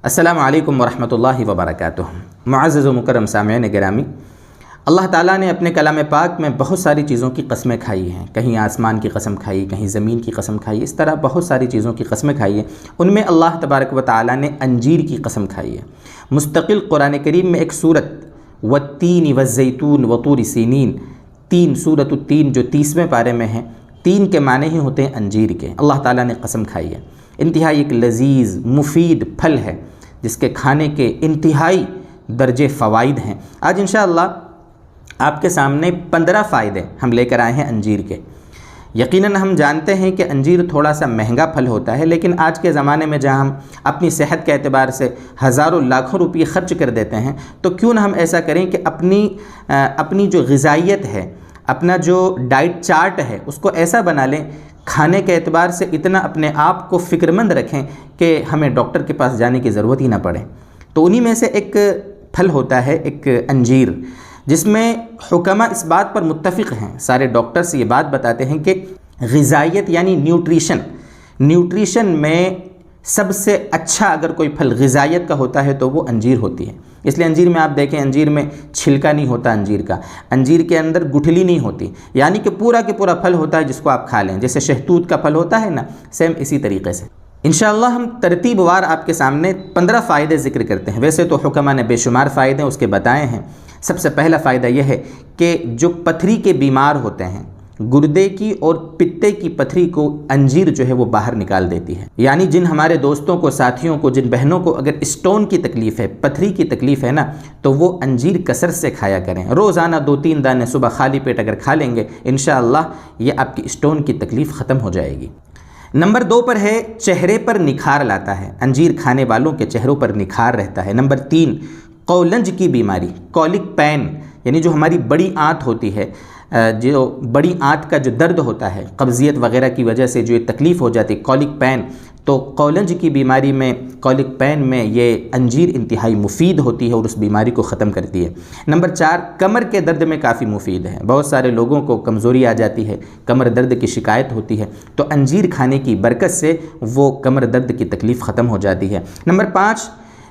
السلام علیکم ورحمۃ اللہ وبرکاتہ۔ معزز و مکرم سامعین گرامی، اللہ تعالیٰ نے اپنے کلام پاک میں بہت ساری چیزوں کی قسمیں کھائی ہیں۔ کہیں آسمان کی قسم کھائی، کہیں زمین کی قسم کھائی، اس طرح بہت ساری چیزوں کی قسمیں کھائی ہیں۔ ان میں اللہ تبارک و تعالیٰ نے انجیر کی قسم کھائی ہے۔ مستقل قرآن کریم میں ایک سورت والتین والزیتون وطور سینین، تین سورۃ التین جو 30ویں پارے میں ہے، تین کے معنی ہی ہوتے ہیں انجیر کے۔ اللہ تعالیٰ نے قسم کھائی ہے۔ انتہائی ایک لذیذ مفید پھل ہے جس کے کھانے کے انتہائی درجے فوائد ہیں۔ آج انشاءاللہ آپ کے سامنے 15 فائدے ہم لے کر آئے ہیں انجیر کے۔ یقیناً ہم جانتے ہیں کہ انجیر تھوڑا سا مہنگا پھل ہوتا ہے، لیکن آج کے زمانے میں جہاں ہم اپنی صحت کے اعتبار سے ہزاروں لاکھوں روپے خرچ کر دیتے ہیں، تو کیوں نہ ہم ایسا کریں کہ اپنی جو غذائیت ہے، اپنا جو ڈائٹ چارٹ ہے، اس کو ایسا بنا لیں، کھانے کے اعتبار سے اتنا اپنے آپ کو فکر مند رکھیں کہ ہمیں ڈاکٹر کے پاس جانے کی ضرورت ہی نہ پڑے۔ تو انہی میں سے ایک پھل ہوتا ہے ایک انجیر، جس میں حکماء اس بات پر متفق ہیں، سارے ڈاکٹرز یہ بات بتاتے ہیں کہ غذائیت یعنی نیوٹریشن میں سب سے اچھا اگر کوئی پھل غذائیت کا ہوتا ہے تو وہ انجیر ہوتی ہے۔ اس لیے انجیر میں آپ دیکھیں، انجیر میں چھلکا نہیں ہوتا، انجیر کے اندر گٹھلی نہیں ہوتی، یعنی کہ پورا کے پورا پھل ہوتا ہے جس کو آپ کھا لیں، جیسے شہتوت کا پھل ہوتا ہے نا، سیم اسی طریقے سے۔ انشاءاللہ ہم ترتیب وار آپ کے سامنے 15 فائدے ذکر کرتے ہیں۔ ویسے تو حکماء نے بے شمار فائدے اس کے بتائے ہیں۔ سب سے پہلا فائدہ یہ ہے کہ جو پتھری کے بیمار ہوتے ہیں، گردے کی اور پتے کی پتھری کو انجیر جو ہے وہ باہر نکال دیتی ہے۔ یعنی جن ہمارے دوستوں کو، ساتھیوں کو، جن بہنوں کو اگر اسٹون کی تکلیف ہے، پتھری کی تکلیف ہے نا، تو وہ انجیر کثرت سے کھایا کریں۔ روزانہ 2-3 دانے صبح خالی پیٹ اگر کھا لیں گے، انشاءاللہ یہ آپ کی اسٹون کی تکلیف ختم ہو جائے گی۔ نمبر 2 پر ہے چہرے پر نکھار لاتا ہے، انجیر کھانے والوں کے چہروں پر نکھار رہتا ہے۔ نمبر 3 قولنج کی بیماری، کولک پین، یعنی جو ہماری بڑی آنت ہوتی ہے، جو بڑی آنت کا جو درد ہوتا ہے، قبضیت وغیرہ کی وجہ سے جو تکلیف ہو جاتی ہے، کولک پین، تو قولنج کی بیماری میں، کولک پین میں یہ انجیر انتہائی مفید ہوتی ہے اور اس بیماری کو ختم کرتی ہے۔ نمبر 4 کمر کے درد میں کافی مفید ہے۔ بہت سارے لوگوں کو کمزوری آ جاتی ہے، کمر درد کی شکایت ہوتی ہے، تو انجیر کھانے کی برکت سے وہ کمر درد کی تکلیف ختم ہو جاتی ہے۔ نمبر 5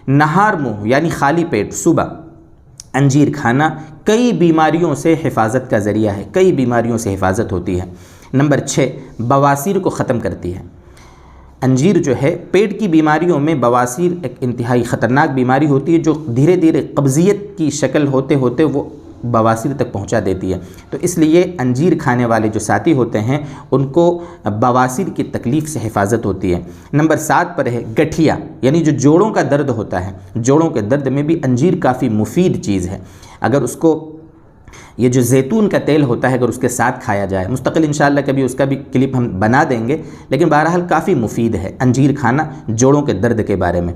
نہار منہ یعنی خالی پیٹ صبح انجیر کھانا کئی بیماریوں سے حفاظت کا ذریعہ ہے، کئی بیماریوں سے حفاظت ہوتی ہے۔ نمبر 6 بواسیر کو ختم کرتی ہے۔ انجیر جو ہے پیٹ کی بیماریوں میں، بواسیر ایک انتہائی خطرناک بیماری ہوتی ہے جو دھیرے دھیرے قبضیت کی شکل ہوتے ہوتے وہ بواسیر تک پہنچا دیتی ہے۔ تو اس لیے انجیر کھانے والے جو ساتھی ہوتے ہیں ان کو بواسیر کی تکلیف سے حفاظت ہوتی ہے۔ نمبر 7 پر ہے گٹھیا، یعنی جو جوڑوں کا درد ہوتا ہے، جوڑوں کے درد میں بھی انجیر کافی مفید چیز ہے۔ اگر اس کو، یہ جو زیتون کا تیل ہوتا ہے، اگر اس کے ساتھ کھایا جائے، مستقل انشاءاللہ کبھی اس کا بھی کلپ ہم بنا دیں گے، لیکن بہرحال کافی مفید ہے انجیر کھانا جوڑوں کے درد کے بارے میں۔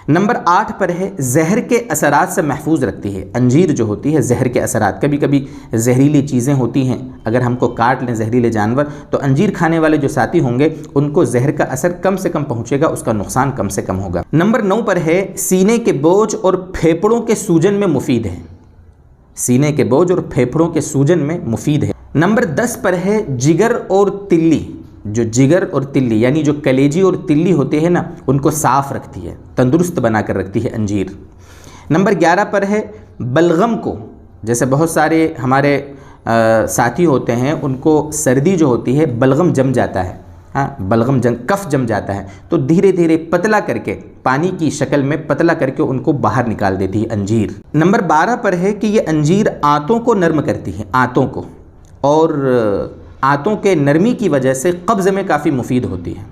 نمبر 8 پر ہے زہر کے اثرات سے محفوظ رکھتی ہے۔ انجیر جو ہوتی ہے زہر کے اثرات، کبھی کبھی زہریلی چیزیں ہوتی ہیں، اگر ہم کو کاٹ لیں زہریلے جانور، تو انجیر کھانے والے جو ساتھی ہوں گے ان کو زہر کا اثر کم سے کم پہنچے گا، اس کا نقصان کم سے کم ہوگا۔ نمبر 9 پر ہے سینے کے بوجھ اور پھیپھڑوں کے سوجن میں مفید ہے، سینے کے بوجھ اور پھیپھڑوں کے سوجن میں مفید ہے۔ نمبر 10 پر ہے جگر اور تلی، جو جگر اور تلی یعنی جو کلیجی اور تلی ہوتے ہیں نا، ان کو صاف رکھتی ہے، تندرست بنا کر رکھتی ہے انجیر۔ نمبر 11 پر ہے بلغم کو، جیسے بہت سارے ہمارے ساتھی ہوتے ہیں ان کو سردی جو ہوتی ہے بلغم جم جاتا ہے، کف جم جاتا ہے، تو دھیرے دھیرے پتلا کر کے، پانی کی شکل میں پتلا کر کے ان کو باہر نکال دیتی ہے انجیر۔ نمبر 12 پر ہے کہ یہ انجیر آنتوں کو نرم کرتی ہے، آنتوں کو، اور آنتوں کے نرمی کی وجہ سے قبض میں کافی مفید ہوتی ہے،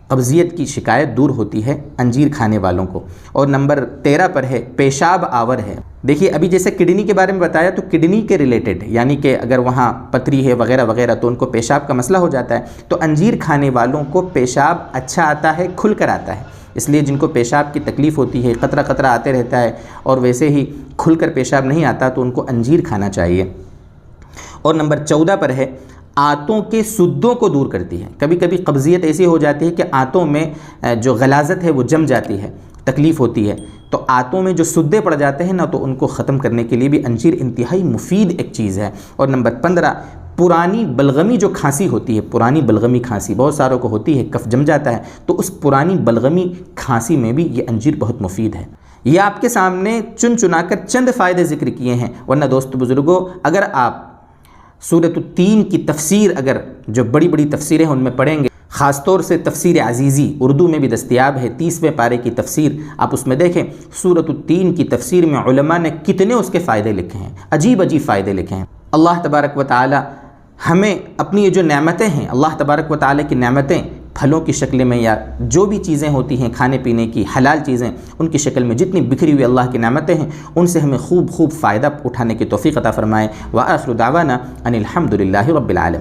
قبضیت کی شکایت دور ہوتی ہے انجیر کھانے والوں کو۔ اور نمبر 13 پر ہے پیشاب آور ہے۔ دیکھیے ابھی جیسے کڈنی کے بارے میں بتایا، تو کڈنی کے ریلیٹڈ، یعنی کہ اگر وہاں پتھری ہے وغیرہ وغیرہ تو ان کو پیشاب کا مسئلہ ہو جاتا ہے، تو انجیر کھانے والوں کو پیشاب اچھا آتا ہے، کھل کر آتا ہے۔ اس لیے جن کو پیشاب کی تکلیف ہوتی ہے، قطرہ قطرہ آتے رہتا ہے اور ویسے ہی کھل کر پیشاب نہیں آتا، تو ان کو انجیر کھانا چاہیے۔ اور نمبر 14 پر ہے آنتوں کے سدوں کو دور کرتی ہے۔ کبھی کبھی قبضیت ایسی ہو جاتی ہے کہ آنتوں میں جو غلاظت ہے وہ جم جاتی ہے، تکلیف ہوتی ہے، تو آنتوں میں جو سدے پڑ جاتے ہیں نا، تو ان کو ختم کرنے کے لیے بھی انجیر انتہائی مفید ایک چیز ہے۔ اور نمبر 15 پرانی بلغمی جو کھانسی ہوتی ہے، پرانی بلغمی کھانسی بہت ساروں کو ہوتی ہے، کف جم جاتا ہے، تو اس پرانی بلغمی کھانسی میں بھی یہ انجیر بہت مفید ہے۔ یہ آپ کے سامنے چن چنا کر چند فائدے ذکر کیے ہیں، ورنہ دوست بزرگوں اگر آپ سورۃ التین کی تفسیر، اگر جو بڑی بڑی تفسیریں ان میں پڑھیں گے، خاص طور سے تفسیر عزیزی اردو میں بھی دستیاب ہے، 30ویں پارے کی تفسیر، آپ اس میں دیکھیں سورۃ التین کی تفسیر میں علماء نے کتنے اس کے فائدے لکھے ہیں، عجیب عجیب فائدے لکھے ہیں۔ اللہ تبارک و تعالی ہمیں اپنی یہ جو نعمتیں ہیں، اللہ تبارک و تعالی کی نعمتیں پھلوں کی شکل میں یا جو بھی چیزیں ہوتی ہیں کھانے پینے کی حلال چیزیں، ان کی شکل میں جتنی بکھری ہوئی اللہ کی نعمتیں ہیں، ان سے ہمیں خوب فائدہ اٹھانے کی توفیق عطا فرمائے۔ وآخر دعوانا ان الحمد للہ رب العالمین۔